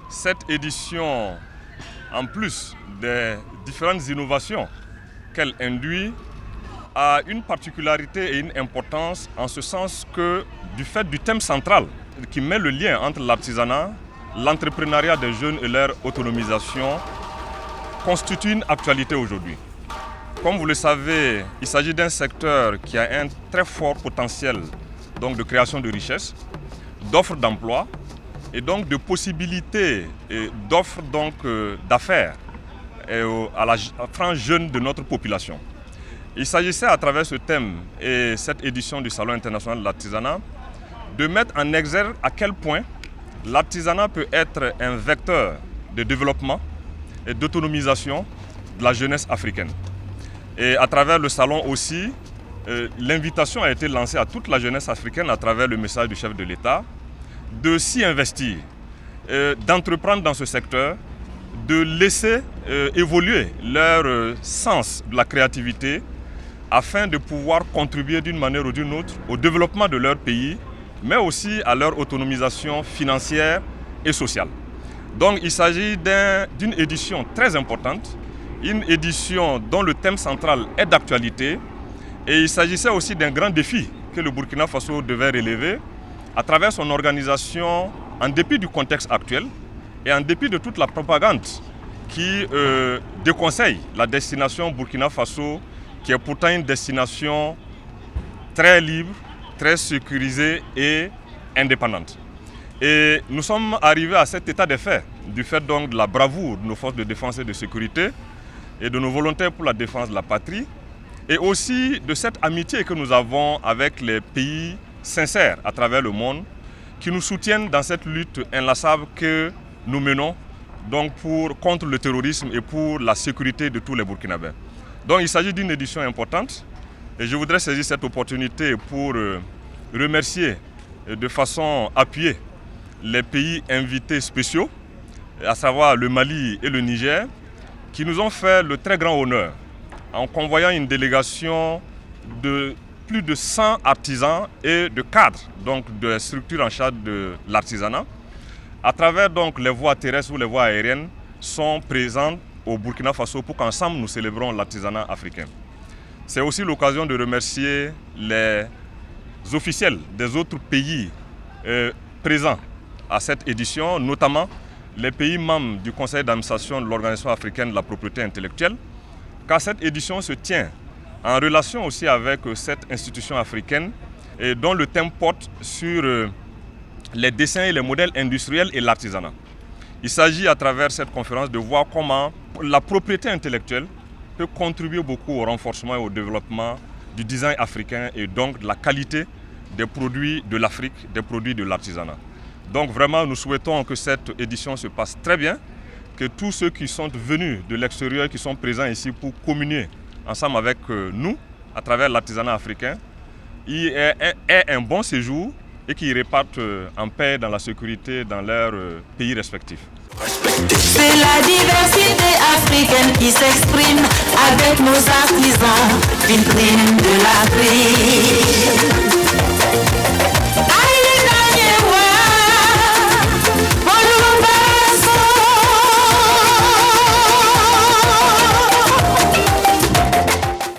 Cette édition, en plus des différentes innovations qu'elle induit, a une particularité et une importance en ce sens que du fait du thème central qui met le lien entre l'artisanat, l'entrepreneuriat des jeunes et leur autonomisation constitue une actualité aujourd'hui. Comme vous le savez, il s'agit d'un secteur qui a un très fort potentiel donc, de création de richesses, d'offres d'emploi et donc de possibilités d'offres d'affaires à la frange jeune de notre population. Il s'agissait à travers ce thème et cette édition du Salon international de l'artisanat de mettre en exergue à quel point l'artisanat peut être un vecteur de développement et d'autonomisation de la jeunesse africaine. Et à travers le salon aussi, l'invitation a été lancée à toute la jeunesse africaine à travers le message du chef de l'État de s'y investir, d'entreprendre dans ce secteur, de laisser évoluer leur sens de la créativité afin de pouvoir contribuer d'une manière ou d'une autre au développement de leur pays, mais aussi à leur autonomisation financière et sociale. Donc il s'agit d'une édition très importante, une édition dont le thème central est d'actualité, et il s'agissait aussi d'un grand défi que le Burkina Faso devait relever à travers son organisation en dépit du contexte actuel et en dépit de toute la propagande qui déconseille la destination Burkina Faso, qui est pourtant une destination très libre, très sécurisée et indépendante. Et nous sommes arrivés à cet état de fait, du fait donc de la bravoure de nos forces de défense et de sécurité et de nos volontaires pour la défense de la patrie, et aussi de cette amitié que nous avons avec les pays sincères à travers le monde, qui nous soutiennent dans cette lutte inlassable que nous menons donc contre le terrorisme et pour la sécurité de tous les Burkinabés. Donc il s'agit d'une édition importante et je voudrais saisir cette opportunité pour remercier de façon appuyée les pays invités spéciaux, à savoir le Mali et le Niger, qui nous ont fait le très grand honneur en convoyant une délégation de plus de 100 artisans et de cadres donc, de structures en charge de l'artisanat. À travers donc, les voies terrestres ou les voies aériennes sont présentes au Burkina Faso pour qu'ensemble nous célébrons l'artisanat africain. C'est aussi l'occasion de remercier les officiels des autres pays présents à cette édition, notamment les pays membres du Conseil d'administration de l'Organisation africaine de la propriété intellectuelle, car cette édition se tient en relation aussi avec cette institution africaine et dont le thème porte sur les dessins et les modèles industriels et l'artisanat. Il s'agit à travers cette conférence de voir comment la propriété intellectuelle peut contribuer beaucoup au renforcement et au développement du design africain et donc de la qualité des produits de l'Afrique, des produits de l'artisanat. Donc vraiment, nous souhaitons que cette édition se passe très bien, que tous ceux qui sont venus de l'extérieur, qui sont présents ici pour communier ensemble avec nous, à travers l'artisanat africain, aient un bon séjour et qu'ils repartent en paix dans la sécurité dans leurs pays respectifs. C'est la diversité africaine qui s'exprime avec nos artisans, vitrine de l'Afrique.